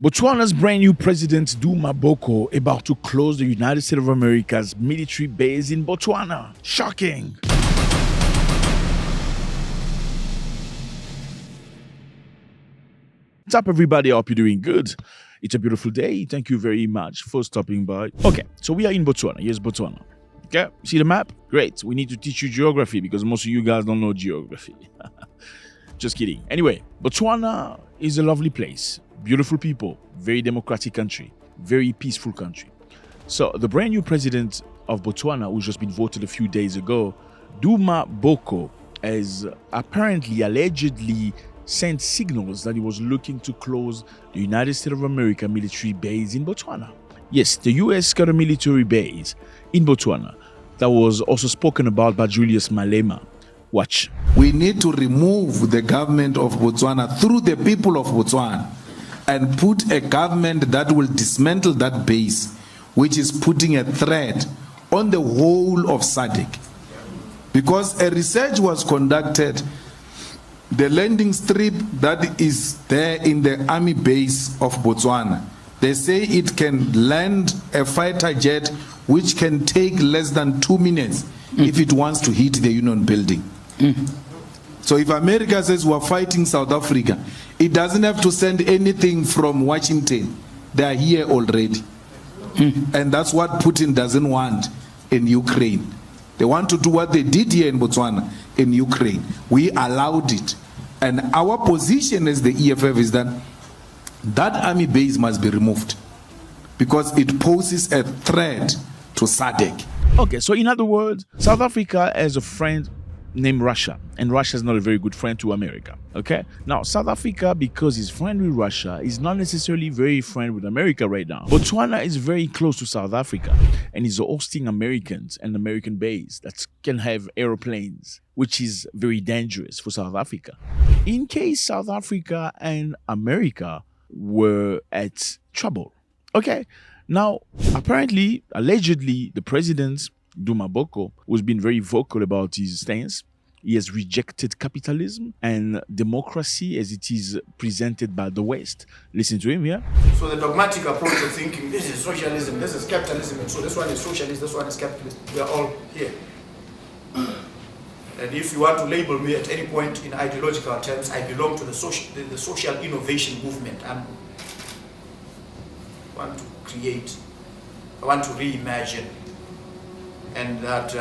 Botswana's brand new president, Duma Boko, about to close the United States of America's military base in Botswana. Shocking. What's up, everybody? I hope you're doing good. It's a beautiful day. Thank you very much for stopping by. Okay, so we are in Botswana. Here's Botswana. Okay, see the map? Great. We need to teach you geography because most of you guys don't know geography. Just kidding. Anyway, Botswana is a lovely place. Beautiful people, very democratic country, very peaceful country. So the brand new president of Botswana, who's just been voted a few days ago, Duma Boko, has allegedly sent signals that he was looking to close the United States of America military base in Botswana. Yes, the US got a military base in Botswana that was also spoken about by Julius Malema. Watch. We need to remove the government of Botswana through the people of Botswana and put a government that will dismantle that base, which is putting a threat on the whole of SADC. Because a research was conducted, the landing strip that is there in the army base of Botswana, they say it can land a fighter jet which can take less than 2 minutes if it wants to hit the Union building. So if America says we're fighting South Africa, it doesn't have to send anything from Washington. They are here already. And that's what Putin doesn't want in Ukraine. They want to do what they did here in Botswana, in Ukraine. We allowed it. And our position as the EFF is that that army base must be removed because it poses a threat to SADC. Okay, so in other words, South Africa has a friend named Russia, and Russia is not a very good friend to America. Okay, now South Africa, because he's friend with Russia, is not necessarily very friend with America right now. Botswana is very close to South Africa and is hosting Americans and American base that can have aeroplanes, which is very dangerous for South Africa. In case South Africa and America were at trouble. Okay, now apparently, allegedly, the president Duma Boko, who's been very vocal about his stance. He has rejected capitalism and democracy as it is presented by the West. Listen to him, yeah? So the dogmatic approach of thinking, this is socialism, this is capitalism, and so this one is socialist, this one is capitalist. We are all here. And if you want to label me at any point in ideological terms, I belong to the social innovation movement. I want to create, I want to reimagine. And that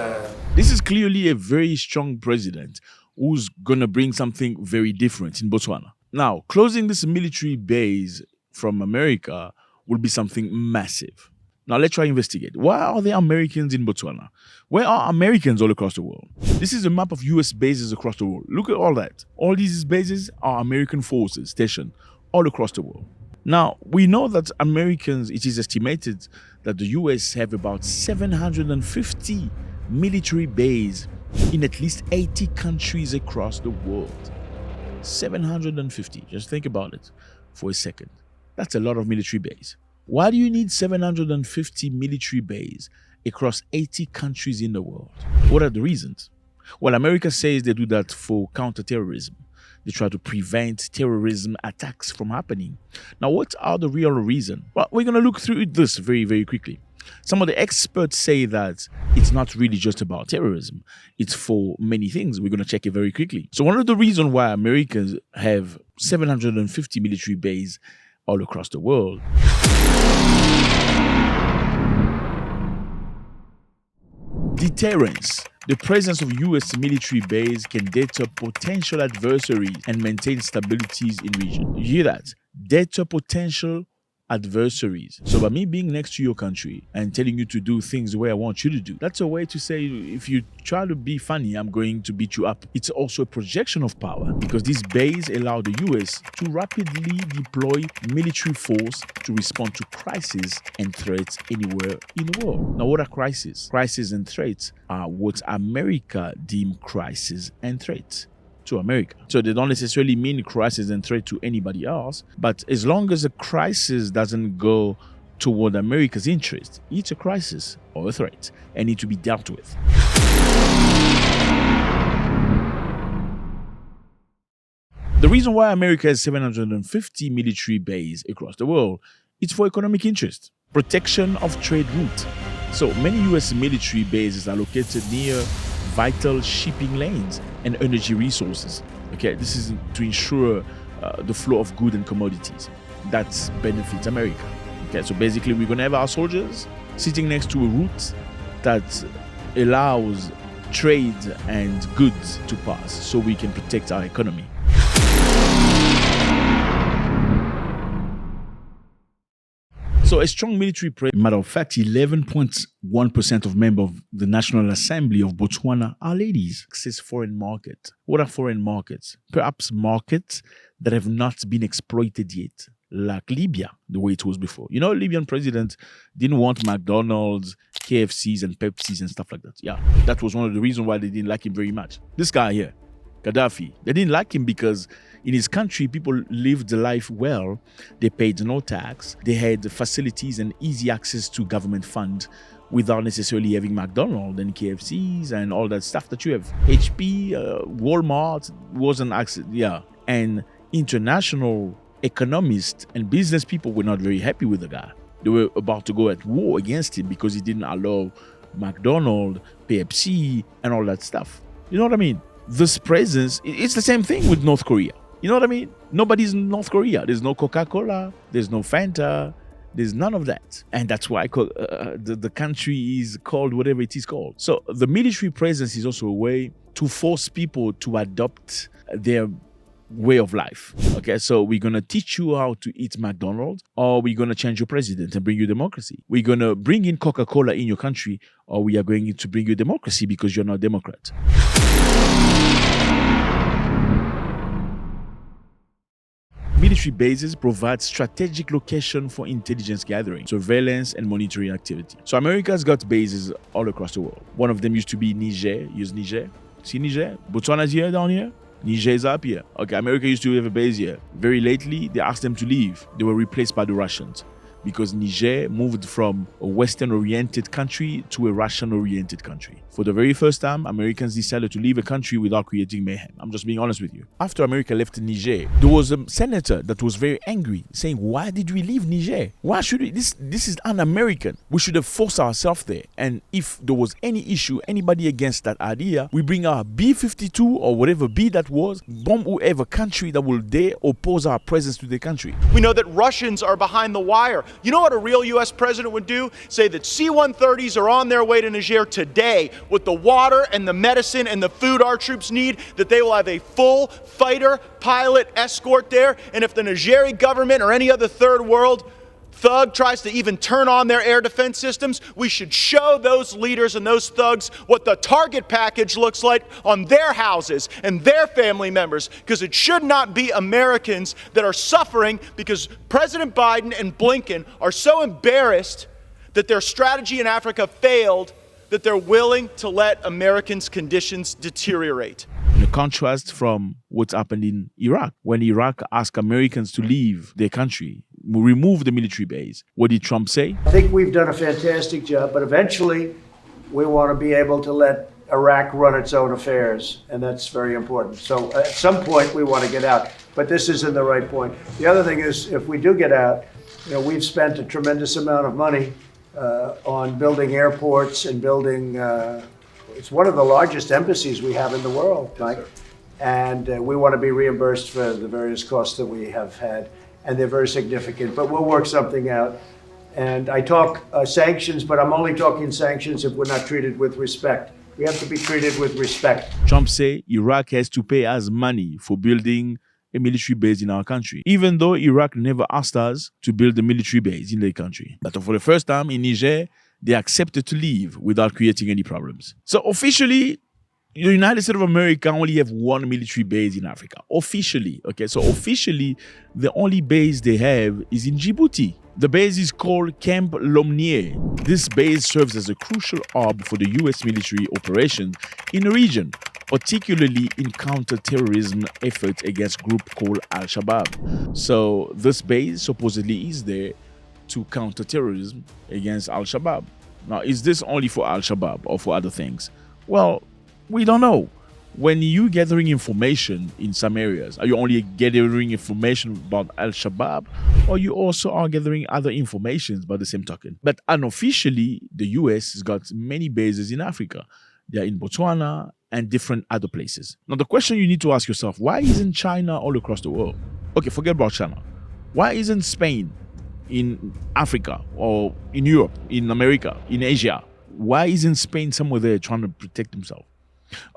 this is clearly a very strong president who's going to bring something very different in Botswana. Now, closing this military base from America will be something massive. Now, let's try to investigate. Why are there Americans in Botswana? Where are Americans all across the world? This is a map of US bases across the world. Look at all that. All these bases are American forces stationed all across the world. Now, we know that Americans, it is estimated that the US have about 750 military bases in at least 80 countries across the world. 750. Just think about it for a second. That's a lot of military bases. Why do you need 750 military bases across 80 countries in the world? What are the reasons? Well, America says they do that for counterterrorism. They try to prevent terrorism attacks from happening. Now, what are the real reasons? Well, we're going to look through this very, very quickly. Some of the experts say that it's not really just about terrorism. It's for many things. We're going to check it very quickly. So one of the reasons why Americans have 750 military bases all across the world. Deterrence. The presence of U.S. military base can deter potential adversaries and maintain stabilities in region. You hear that? Deter potential adversaries. So by me being next to your country and telling you to do things the way I want you to do, that's a way to say if you try to be funny, I'm going to beat you up. It's also a projection of power because these bases allow the US to rapidly deploy military force to respond to crises and threats anywhere in the world. Now, what are crises? Crises and threats are what America deems crises and threats to America. So they don't necessarily mean crisis and threat to anybody else, but as long as a crisis doesn't go toward America's interest, it's a crisis or a threat and need to be dealt with. The reason why America has 750 military bases across the world is for economic interest, protection of trade routes. So many US military bases are located near vital shipping lanes and energy resources. Okay, this is to ensure the flow of goods and commodities. That benefits America. Okay, so basically we're going to have our soldiers sitting next to a route that allows trade and goods to pass so we can protect our economy. So a strong military presence, matter of fact, 11.1% of members of the National Assembly of Botswana are ladies. Access foreign market. What are foreign markets? Perhaps markets that have not been exploited yet, like Libya, the way it was before. You know, Libyan president didn't want McDonald's, KFCs, and Pepsis and stuff like that. Yeah, that was one of the reasons why they didn't like him very much. This guy here, Gaddafi, they didn't like him because in his country, people lived life well. They paid no tax. They had facilities and easy access to government funds without necessarily having McDonald's and KFCs and all that stuff that you have. HP, Walmart wasn't access. Yeah, and international economists and business people were not very happy with the guy. They were about to go at war against him because he didn't allow McDonald's, Pepsi, and all that stuff. You know what I mean? This presence, it's the same thing with North Korea. You know what I mean? Nobody's in North Korea. There's no Coca-Cola. There's no Fanta. There's none of that. And that's why the country is called whatever it is called. So the military presence is also a way to force people to adopt their way of life. Okay, so we're going to teach you how to eat McDonald's, or we're going to change your president and bring you democracy. We're going to bring in Coca-Cola in your country, or we are going to bring you democracy because you're not a Democrat. Military bases provide strategic location for intelligence gathering, surveillance, and monitoring activity. So America's got bases all across the world. One of them used to be Niger. Use Niger. See Niger? Botswana's here, down here. Niger is up here. Okay, America used to have a base here. Very lately, they asked them to leave. They were replaced by the Russians because Niger moved from a Western-oriented country to a Russian-oriented country. For the very first time, Americans decided to leave a country without creating mayhem. I'm just being honest with you. After America left Niger, there was a senator that was very angry, saying, why did we leave Niger? Why should we? This is un-American. We should have forced ourselves there. And if there was any issue, anybody against that idea, we bring our B-52 or whatever B that was, bomb whoever country that will dare oppose our presence to the country. We know that Russians are behind the wire. You know what a real U.S. president would do? Say that C-130s are on their way to Niger today with the water and the medicine and the food our troops need, that they will have a full fighter pilot escort there. And if the Nigerian government or any other third world thug tries to even turn on their air defense systems, we should show those leaders and those thugs what the target package looks like on their houses and their family members, because it should not be Americans that are suffering because President Biden and Blinken are so embarrassed that their strategy in Africa failed that they're willing to let Americans' conditions deteriorate. In a contrast from what's happened in Iraq, when Iraq asked Americans to leave their country, remove the military base, what did Trump say? I think we've done a fantastic job, but eventually we want to be able to let Iraq run its own affairs, and that's very important. So at some point we want to get out, but this isn't the right point. The other thing is, if we do get out, we've spent a tremendous amount of money on building airports and building, it's one of the largest embassies we have in the world, Mike. And we want to be reimbursed for the various costs that we have had, and they're very significant, but we'll work something out. And I talk sanctions, but I'm only talking sanctions if we're not treated with respect. We have to be treated with respect. Trump say Iraq has to pay us money for building a military base in our country, even though Iraq never asked us to build a military base in their country. But for the first time in Niger, they accepted to leave without creating any problems. So officially, the United States of America only have one military base in Africa. Officially, okay? So officially, the only base they have is in Djibouti. The base is called Camp Lomnier. This base serves as a crucial hub for the U.S. military operations in the region, particularly in counter-terrorism efforts against a group called Al-Shabaab. So this base supposedly is there to counter terrorism against Al-Shabaab. Now, is this only for Al-Shabaab or for other things? Well, we don't know. when you gathering information in some areas, are you only gathering information about Al-Shabaab, or you also are gathering other information by the same token? But unofficially, the US has got many bases in Africa. They are in Botswana and different other places. Now, the question you need to ask yourself, why isn't China all across the world? Okay, forget about China. Why isn't Spain in Africa or in Europe, in America, in Asia? Why isn't Spain somewhere there trying to protect himself?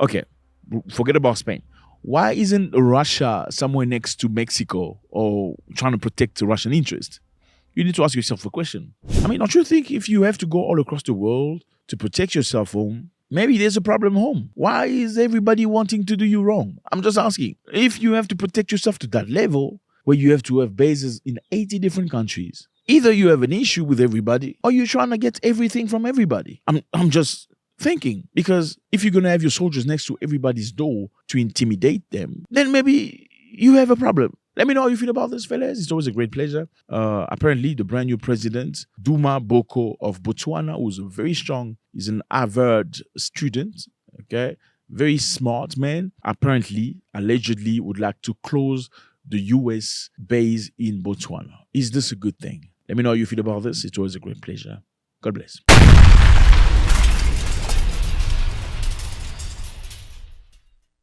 Okay, forget about Spain. Why isn't Russia somewhere next to Mexico or trying to protect the Russian interest? You need to ask yourself a question. I mean, don't you think if you have to go all across the world to protect yourself home, maybe there's a problem home? Why is everybody wanting to do you wrong? I'm just asking. If you have to protect yourself to that level, where you have to have bases in 80 different countries, either you have an issue with everybody or you're trying to get everything from everybody. I'm just thinking, because if you're going to have your soldiers next to everybody's door to intimidate them, then maybe you have a problem. Let me know how you feel about this, fellas. It's always a great pleasure. Apparently, the brand new president, Duma Boko of Botswana, who's very strong, is an Harvard student, okay? Very smart man. Apparently, allegedly, would like to close the US base in Botswana. Is this a good thing? Let me know how you feel about this. It's always a great pleasure. God bless.